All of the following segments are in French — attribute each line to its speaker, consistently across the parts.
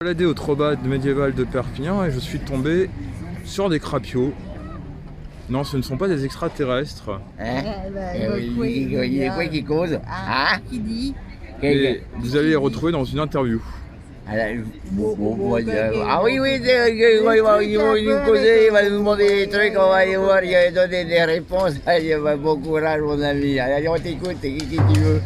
Speaker 1: Baladé au Trobat médiéval de Perpignan et je suis tombé sur des crapiots. Non, ce ne sont pas des extraterrestres.
Speaker 2: Hein? Il y a quoi qui cause? Hein?
Speaker 3: Qui dit?
Speaker 1: Et vous allez les retrouver dans une interview.
Speaker 2: Ah oui, ils vont nous causer, ils vont nous demander des trucs, on va aller voir, il va donner des réponses. Allez, bon courage mon ami, allez on t'écoute, qui tu veux.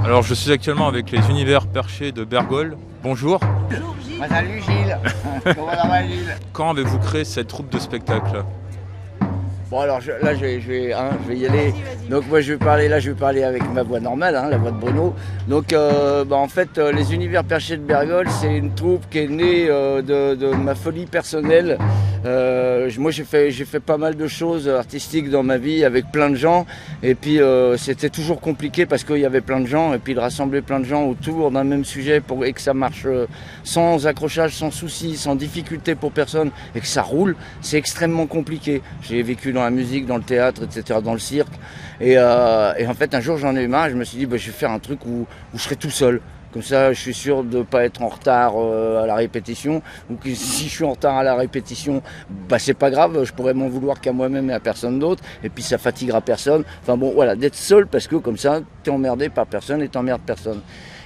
Speaker 1: Alors je suis actuellement avec les univers perchés de Bergol. Bonjour.
Speaker 3: Bonjour Gilles.
Speaker 2: Ah, salut Gilles. Comment ça va Gilles?
Speaker 1: Quand avez-vous créé cette troupe de spectacle?
Speaker 2: Bon alors je vais y aller.
Speaker 3: Vas-y.
Speaker 2: Donc moi je vais parler avec ma voix normale, la voix de Bruno. Donc en fait les univers perchés de Bergol, c'est une troupe qui est née de ma folie personnelle. Moi j'ai fait pas mal de choses artistiques dans ma vie avec plein de gens et puis c'était toujours compliqué parce qu'il y avait plein de gens et puis de rassembler plein de gens autour d'un même sujet et que ça marche sans accrochage, sans souci, sans difficulté pour personne et que ça roule, c'est extrêmement compliqué. J'ai vécu dans la musique, dans le théâtre, etc., dans le cirque et en fait un jour j'en ai eu marre, je me suis dit je vais faire un truc où je serai tout seul. Comme ça, je suis sûr de ne pas être en retard à la répétition. Ou que si je suis en retard à la répétition, c'est pas grave, je pourrais m'en vouloir qu'à moi-même et à personne d'autre. Et puis ça fatiguera personne. Enfin bon, voilà, d'être seul parce que comme ça, t'es emmerdé par personne et t'emmerdes personne.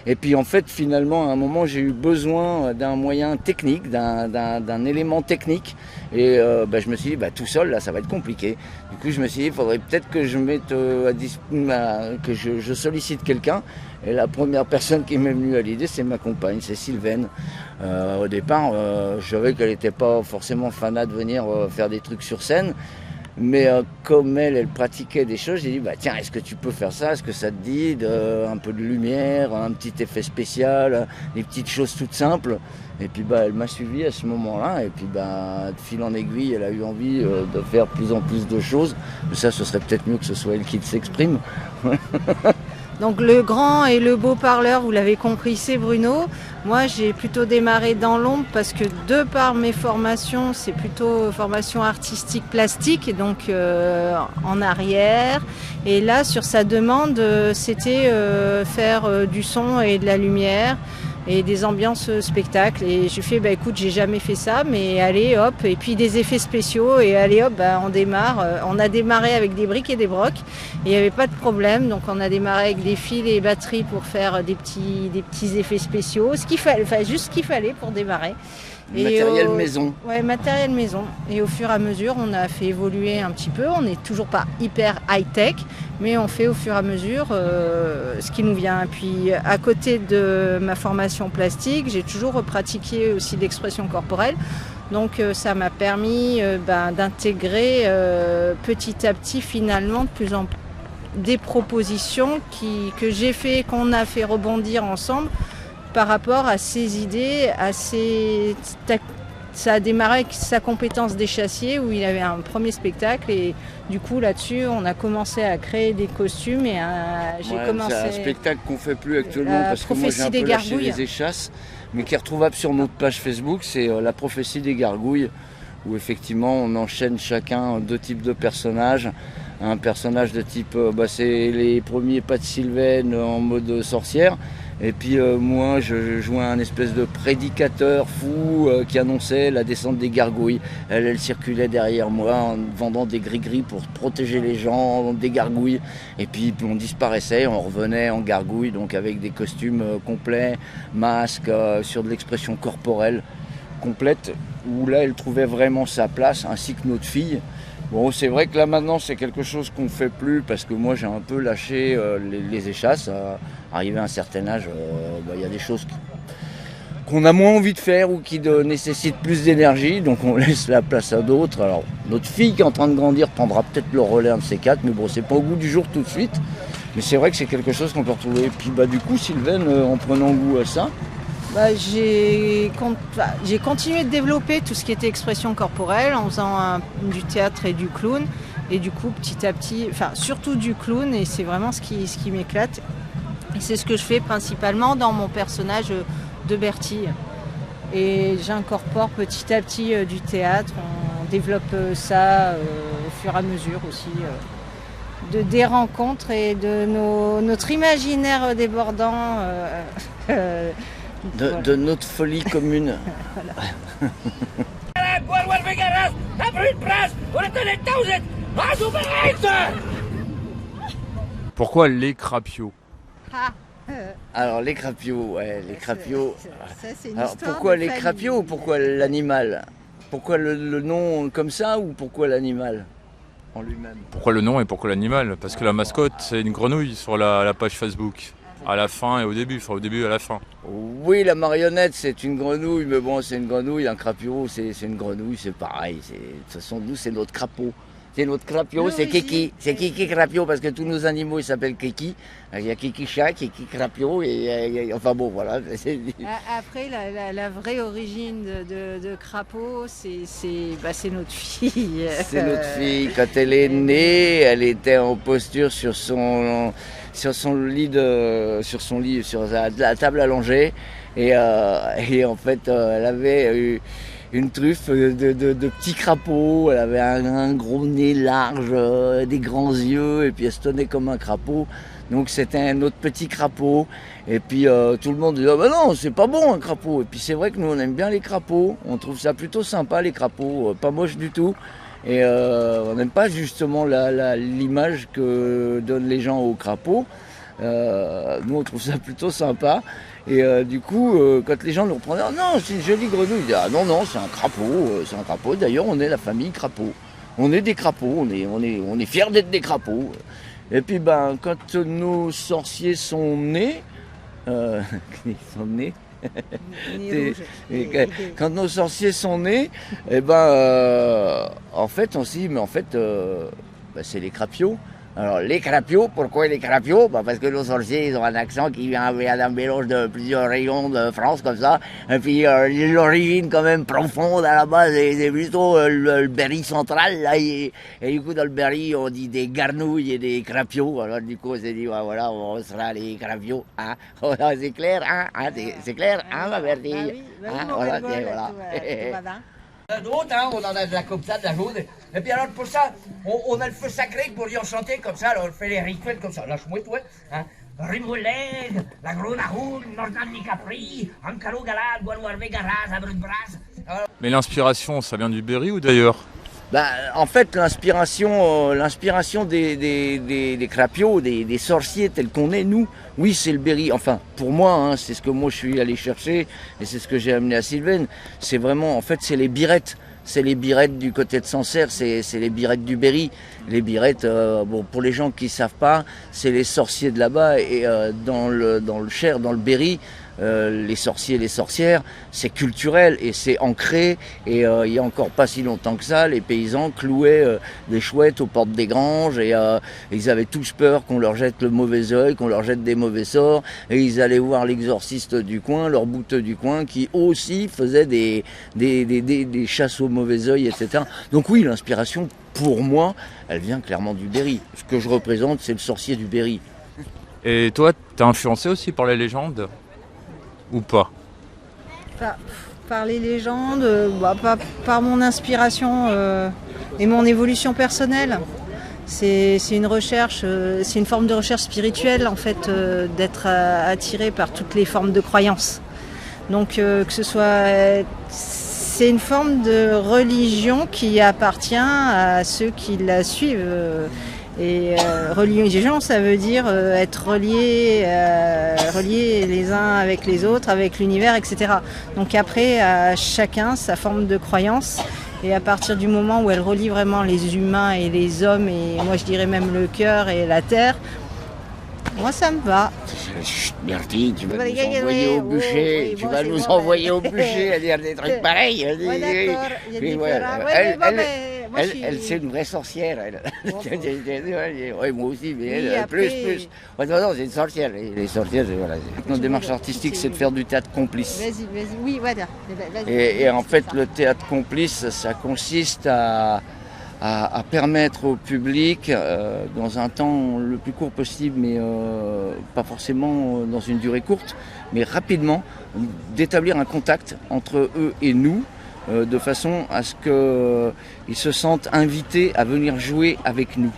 Speaker 2: Et puis en fait, finalement, à un moment, j'ai eu besoin d'un moyen technique, d'un élément technique. Et je me suis dit, tout seul, là, ça va être compliqué. Du coup, je me suis dit, il faudrait peut-être que je mette que je sollicite quelqu'un. Et la première personne qui m'est venue à l'idée, c'est ma compagne, c'est Sylvaine. Au départ, je savais qu'elle n'était pas forcément fanat de venir faire des trucs sur scène. Mais comme elle pratiquait des choses, j'ai dit, tiens, est-ce que tu peux faire ça? Est-ce que ça te dit un peu de lumière, un petit effet spécial, des petites choses toutes simples? Et puis elle m'a suivi à ce moment-là. Et puis de fil en aiguille, elle a eu envie de faire plus en plus de choses. Mais ça, ce serait peut-être mieux que ce soit elle qui s'exprime.
Speaker 3: Donc le grand et le beau parleur, vous l'avez compris, c'est Bruno. Moi, j'ai plutôt démarré dans l'ombre parce que de par mes formations, c'est plutôt formation artistique plastique, et donc en arrière. Et là, sur sa demande, c'était faire du son et de la lumière et des ambiances spectacles. Et j'ai fait, écoute, j'ai jamais fait ça, mais allez, hop, et puis des effets spéciaux, et allez, hop, on démarre. On a démarré avec des briques et des brocs, et il n'y avait pas de problème, donc on a démarré avec des fils et batteries pour faire des petits effets spéciaux, juste ce qu'il fallait pour démarrer.
Speaker 2: Matériel maison.
Speaker 3: Ouais, matériel maison. Et au fur et à mesure, on a fait évoluer un petit peu. On n'est toujours pas hyper high-tech, mais on fait au fur et à mesure ce qui nous vient. Et puis, à côté de ma formation plastique, j'ai toujours pratiqué aussi l'expression corporelle. Donc, ça m'a permis d'intégrer petit à petit, finalement, de plus en plus des propositions que j'ai fait, qu'on a fait rebondir ensemble, par rapport à ses idées, ça a démarré avec sa compétence d'échassier où il avait un premier spectacle et du coup là-dessus on a commencé à créer des costumes et j'ai commencé...
Speaker 2: C'est un spectacle qu'on fait plus actuellement parce que moi j'ai un peu lâché les échasses mais qui est retrouvable sur notre page Facebook, c'est la prophétie des gargouilles où effectivement on enchaîne chacun deux types de personnages. Un personnage de type, c'est les premiers pas de Sylvaine en mode sorcière. Et puis moi je jouais un espèce de prédicateur fou qui annonçait la descente des gargouilles. Elle circulait derrière moi en vendant des gris-gris pour protéger les gens des gargouilles. Et puis on disparaissait, on revenait en gargouille, donc avec des costumes complets, masques, sur de l'expression corporelle complète, où là elle trouvait vraiment sa place, ainsi que notre fille. Bon, c'est vrai que là maintenant c'est quelque chose qu'on ne fait plus parce que moi j'ai un peu lâché les échasses. Arrivé à un certain âge, y a des choses qu'on a moins envie de faire ou qui nécessitent plus d'énergie, donc on laisse la place à d'autres. Alors notre fille qui est en train de grandir prendra peut-être le relais, un de ces quatre, mais bon, c'est pas au goût du jour tout de suite. Mais c'est vrai que c'est quelque chose qu'on peut retrouver. Et puis du coup, Sylvaine, en prenant goût à ça,
Speaker 3: j'ai continué de développer tout ce qui était expression corporelle en faisant du théâtre et du clown. Et du coup, petit à petit, surtout du clown, et c'est vraiment ce qui m'éclate. Et c'est ce que je fais principalement dans mon personnage de Bertie. Et j'incorpore petit à petit du théâtre, on développe ça au fur et à mesure aussi. des rencontres et de notre imaginaire débordant.
Speaker 2: De notre folie commune.
Speaker 1: Pourquoi les crapiots?
Speaker 2: Alors les crapiots, ouais, les crapiots.
Speaker 3: Ça, c'est une
Speaker 2: Alors
Speaker 3: histoire
Speaker 2: pourquoi
Speaker 3: de
Speaker 2: les
Speaker 3: famille.
Speaker 2: crapiots ou pourquoi l'animal? Pourquoi le nom comme ça ou pourquoi l'animal en lui-même?
Speaker 1: Pourquoi le nom et pourquoi l'animal? Parce que la mascotte, c'est une grenouille sur la page Facebook. À la fin et au début, enfin au début et à la fin.
Speaker 2: Oui, la marionnette, c'est une grenouille, mais bon, c'est une grenouille. Un crapiot, c'est une grenouille, c'est pareil. De toute façon, nous, c'est notre crapaud. C'est notre crapio, c'est
Speaker 3: L'origine.
Speaker 2: Kiki. C'est Kiki Crapio parce que tous nos animaux ils s'appellent Kiki. Il y a Kiki chat, Kiki Crapio enfin bon voilà.
Speaker 3: Après, la vraie origine de Crapaud, c'est notre fille.
Speaker 2: C'est notre fille. Quand elle est née, elle était en posture sur son lit, sur la table allongée. Et en fait, elle avait une truffe de petits crapauds. Elle avait un gros nez large, des grands yeux, et puis elle se tenait comme un crapaud. Donc c'était notre petit crapaud. Et puis tout le monde disait, ah ben non, c'est pas bon un crapaud. Et puis c'est vrai que nous on aime bien les crapauds. On trouve ça plutôt sympa les crapauds, pas moche du tout. Et on n'aime pas justement l'image que donnent les gens aux crapauds. Nous on trouve ça plutôt sympa. Et du coup, quand les gens nous reprenaient, oh non, c'est une jolie grenouille. Ils disaient, ah non, non, c'est un crapaud. D'ailleurs, on est la famille crapaud. On est des crapauds, on est fiers d'être des crapauds. Et puis, ben, quand nos sorciers sont nés, quand nos sorciers sont nés, eh ben, en fait, on s'est dit, mais en fait, ben, c'est les crapiots. Alors, les crapiots, pourquoi les crapiots? Parce que nos sorciers, ils ont un accent qui vient d'un mélange de plusieurs régions de France, comme ça. Et puis, l'origine, quand même, profonde à la base, c'est plutôt le Berry central, là. Et du coup, dans le Berry, on dit des garnouilles et des crapiots. Alors, du coup, on s'est dit, voilà, on sera les crapiots, hein. C'est clair, hein, c'est clair, hein, ma Bertie? Voilà,
Speaker 4: D'autres, hein, on en a de la comme ça, de la jaune. Et puis alors pour ça, on a le feu sacré pour y enchanter comme ça. Alors on fait les rituels comme ça. Lâche-moi toi, hein. Rimoulen, la Gronahoun, Nordan Capri, Ankaro Galad, Guanouarve Garaz, Abrut-Bras.
Speaker 1: Mais l'inspiration, ça vient du Berry ou d'ailleurs?
Speaker 2: Bah, en fait, l'inspiration des crapiots, des sorciers tels qu'on est, nous, oui, c'est le Berry. Enfin, pour moi, hein, c'est ce que moi je suis allé chercher et c'est ce que j'ai amené à Sylvaine. C'est vraiment, en fait, c'est les birettes. C'est les birettes du côté de Sancerre, c'est les birettes du Berry. Les birettes, bon, pour les gens qui ne savent pas, c'est les sorciers de là-bas. Et dans le Cher, dans le Berry, les sorciers et les sorcières, c'est culturel et c'est ancré. Et il y a encore pas si longtemps que ça, les paysans clouaient des chouettes aux portes des granges et ils avaient tous peur qu'on leur jette le mauvais œil, qu'on leur jette des mauvais sorts. Et ils allaient voir l'exorciste du coin, leur bouteux du coin, qui aussi faisait des chasses au mauvais œil, etc. Donc oui, l'inspiration, pour moi, elle vient clairement du Berry. Ce que je représente, c'est le sorcier du Berry.
Speaker 1: Et toi, t'es influencé aussi par les légendes? Ou pas?
Speaker 3: Par les légendes, par mon inspiration et mon évolution personnelle. C'est une recherche, c'est une forme de recherche spirituelle en fait, d'être attiré par toutes les formes de croyances. Donc que ce soit, c'est une forme de religion qui appartient à ceux qui la suivent. Et religion, ça veut dire être reliés les uns avec les autres, avec l'univers, etc. Donc après, à chacun sa forme de croyance. Et à partir du moment où elle relie vraiment les humains et les hommes, et moi je dirais même le cœur et la terre, moi ça me va.
Speaker 2: Chut, Bertie, tu vas
Speaker 3: Bah,
Speaker 2: nous envoyer au bûcher.
Speaker 3: oui,
Speaker 2: Tu
Speaker 3: bon,
Speaker 2: vas
Speaker 3: c'est
Speaker 2: nous
Speaker 3: bon,
Speaker 2: envoyer
Speaker 3: mais-
Speaker 2: au bûcher à dire des trucs pareils.
Speaker 3: Ouais, d'accord, il y a
Speaker 2: Oui,
Speaker 3: des
Speaker 2: ouais,
Speaker 3: peurs. Ouais,
Speaker 2: elle-
Speaker 3: mais bon,
Speaker 2: elle-
Speaker 3: mais moi, je suis-
Speaker 2: Elle, c'est une vraie sorcière, elle. Oui, moi aussi, mais
Speaker 3: Oui,
Speaker 2: elle,
Speaker 3: après-
Speaker 2: plus. Ouais, non, c'est une sorcière. Les sorcières, voilà. Notre démarche artistique, c'est de faire du théâtre complice.
Speaker 3: Vas-y, oui, voilà. Vas-y.
Speaker 2: Et en fait, le théâtre complice, ça consiste à permettre au public, dans un temps le plus court possible, mais pas forcément dans une durée courte, mais rapidement, d'établir un contact entre eux et nous, de façon à ce qu'ils se sentent invités à venir jouer avec nous.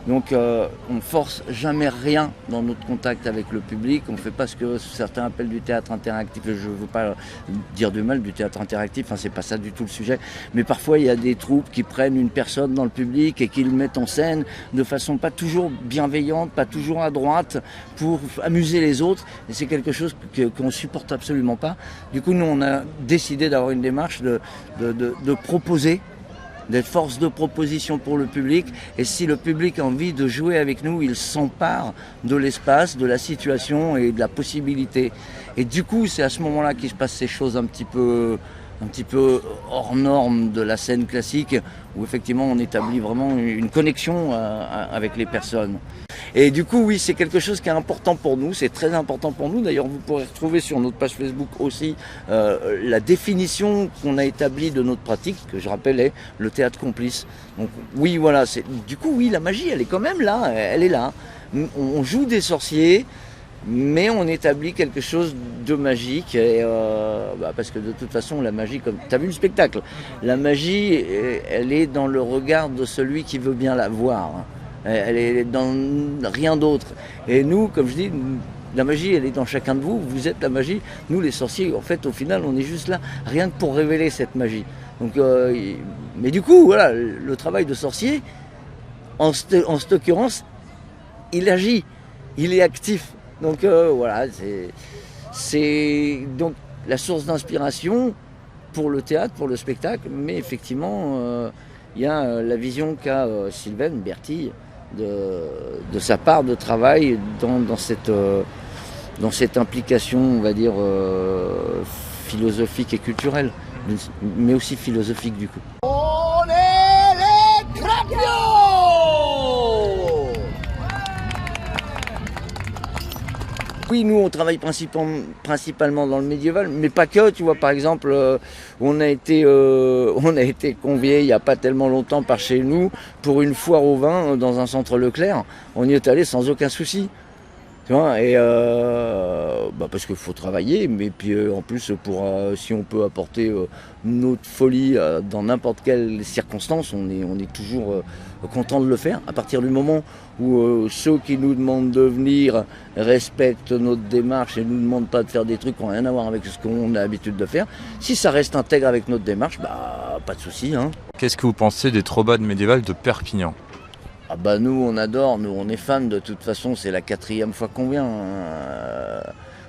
Speaker 2: Donc on ne force jamais rien dans notre contact avec le public. On ne fait pas ce que certains appellent du théâtre interactif. Je ne veux pas dire du mal du théâtre interactif, enfin, c'est pas ça du tout le sujet. Mais parfois il y a des troupes qui prennent une personne dans le public et qui le mettent en scène de façon pas toujours bienveillante, pas toujours à droite, pour amuser les autres. Et c'est quelque chose qu'on ne supporte absolument pas. Du coup, nous, on a décidé d'avoir une démarche de proposer, d'être force de proposition pour le public. Et si le public a envie de jouer avec nous, il s'empare de l'espace, de la situation et de la possibilité. Et du coup, c'est à ce moment-là qu'il se passe ces choses un petit peu hors norme de la scène classique, où effectivement on établit vraiment une connexion avec les personnes. Et du coup, oui, c'est quelque chose qui est important pour nous, c'est très important pour nous. D'ailleurs, vous pourrez retrouver sur notre page Facebook aussi la définition qu'on a établie de notre pratique, que je rappelle est le théâtre complice. Donc oui, voilà, du coup, oui, la magie, elle est quand même là, elle est là. On joue des sorciers, mais on établit quelque chose de magique, et parce que de toute façon la magie, comme tu as vu le spectacle, la magie, elle est dans le regard de celui qui veut bien la voir, elle est dans rien d'autre. Et nous, comme je dis, la magie, elle est dans chacun de vous, vous êtes la magie. Nous les sorciers, en fait, au final, on est juste là, rien que pour révéler cette magie. Donc, mais du coup, voilà, le travail de sorcier, en cette occurrence, il agit, il est actif. Donc voilà, c'est donc la source d'inspiration pour le théâtre, pour le spectacle, mais effectivement, il y a la vision qu'a Sylvain Bertille de sa part de travail dans cette implication, on va dire, philosophique et culturelle, mais aussi philosophique du coup.
Speaker 4: On est les Crapios!
Speaker 2: Oui, nous on travaille principalement dans le médiéval, mais pas que. Tu vois, par exemple, on a été conviés il n'y a pas tellement longtemps par chez nous pour une foire au vin dans un centre Leclerc. On y est allé sans aucun souci. Tu vois, et parce qu'il faut travailler, mais puis en plus si on peut apporter notre folie dans n'importe quelle circonstance, on est toujours content de le faire. À partir du moment où ceux qui nous demandent de venir respectent notre démarche et ne nous demandent pas de faire des trucs qui n'ont rien à voir avec ce qu'on a l'habitude de faire, si ça reste intègre avec notre démarche, pas de souci. Hein.
Speaker 1: Qu'est-ce que vous pensez des Trobbades médiévales de Perpignan ?
Speaker 2: Ah bah nous on adore, nous on est fans, de toute façon c'est la 4e fois qu'on vient.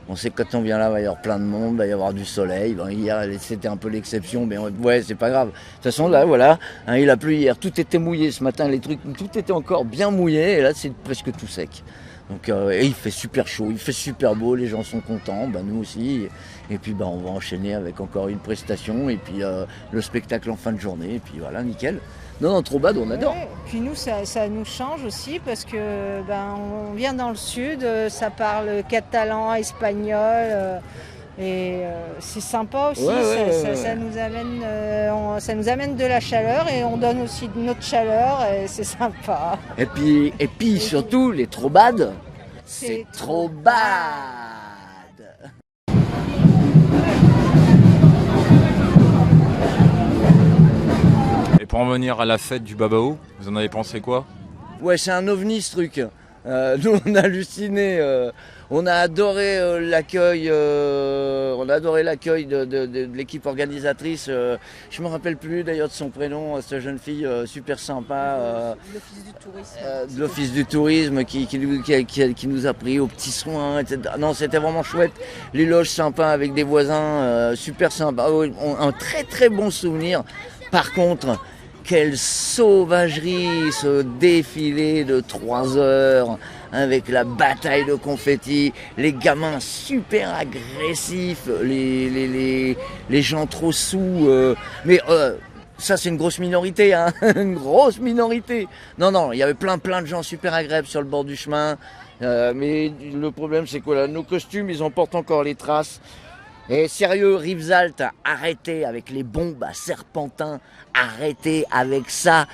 Speaker 2: On sait que quand on vient là, il va y avoir plein de monde, il va y avoir du soleil. Bon, hier c'était un peu l'exception, mais ouais, c'est pas grave. De toute façon là voilà, il a plu hier, tout était mouillé ce matin, tout était encore bien mouillé, et là c'est presque tout sec. Donc et il fait super chaud, il fait super beau, les gens sont contents, nous aussi. Et puis on va enchaîner avec encore une prestation, et puis le spectacle en fin de journée, et puis voilà, nickel. Non, Trobbades, on adore.
Speaker 3: Ouais, puis nous, ça nous change aussi parce que on vient dans le sud, ça parle catalan, espagnol, et c'est sympa aussi. Ça nous amène de la chaleur et on donne aussi de notre chaleur et c'est sympa.
Speaker 2: Et puis surtout, les Trobbades, c'est Trobbades.
Speaker 1: Pour en venir à la fête du Babao, vous en avez pensé quoi ?
Speaker 2: Ouais, c'est un ovni ce truc. Nous on a halluciné, on a adoré l'accueil, de l'équipe organisatrice. Je me rappelle plus d'ailleurs de son prénom, cette jeune fille super sympa.
Speaker 3: L'Office du tourisme.
Speaker 2: De l'Office du tourisme qui nous a pris aux petits soins, etc. Non, c'était vraiment chouette. Les loges sympas avec des voisins, super sympa. Un très très bon souvenir. Par contre, quelle sauvagerie, ce défilé de 3 heures avec la bataille de confettis, les gamins super agressifs, les gens trop sous. Mais ça, c'est une grosse minorité, hein, une grosse minorité. Non, il y avait plein de gens super agréables sur le bord du chemin. Mais le problème, c'est que là, nos costumes, ils en portent encore les traces. Et sérieux, Rivesaltes, arrêtez avec les bombes à serpentin, arrêtez avec ça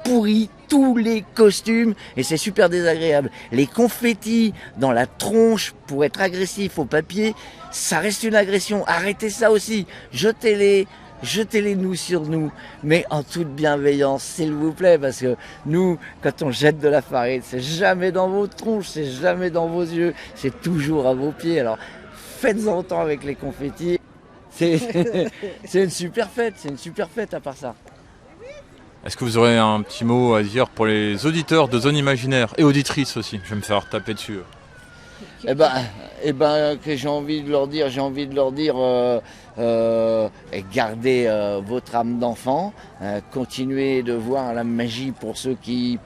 Speaker 2: pourrit tous les costumes et c'est super désagréable. Les confettis dans la tronche pour être agressif au papier, ça reste une agression, arrêtez ça aussi, jetez-les, jetez-les nous sur nous, mais en toute bienveillance, s'il vous plaît, parce que nous, quand on jette de la farine, c'est jamais dans vos tronches, c'est jamais dans vos yeux, c'est toujours à vos pieds. Alors faites-en autant avec les confettis. C'est une super fête à part ça.
Speaker 1: Est-ce que vous aurez un petit mot à dire pour les auditeurs de Zone Imaginaire et auditrices aussi? Je vais me faire taper dessus.
Speaker 2: Eh ben, que j'ai envie de leur dire, gardez votre âme d'enfant, continuez de voir la magie pour ceux qui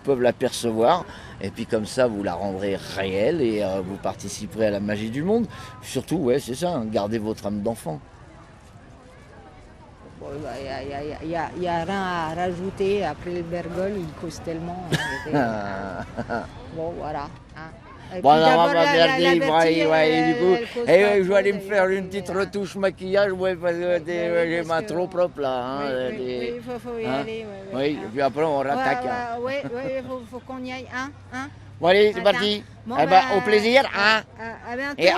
Speaker 2: peuvent la percevoir, et puis comme ça vous la rendrez réelle et vous participerez à la magie du monde. Surtout, ouais, c'est ça, hein, gardez votre âme d'enfant.
Speaker 3: Il n'y a rien à rajouter. Après le Bergolle, il cause tellement. Bon, voilà. Hein.
Speaker 2: Bon, on va bien dire, du coup. Et je vais aller me faire une petite retouche maquillage, ouais, parce que j'ai les mains trop propres là. Hein,
Speaker 3: oui, il faut y aller.
Speaker 2: Oui, et puis après on rattaque.
Speaker 3: Oui, faut qu'on y aille. Hein.
Speaker 2: Bon, allez, c'est parti.
Speaker 3: Bon,
Speaker 2: au plaisir. Hein.
Speaker 3: À bientôt.
Speaker 2: Et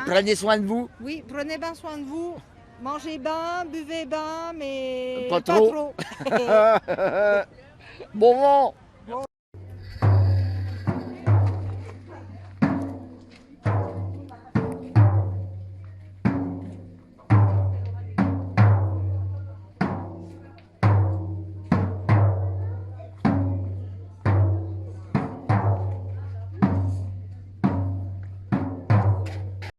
Speaker 2: prenez soin de vous.
Speaker 3: Oui, prenez bien soin de vous. Mangez bien, buvez bien, mais
Speaker 2: pas trop.
Speaker 3: trop.
Speaker 2: Bon vent.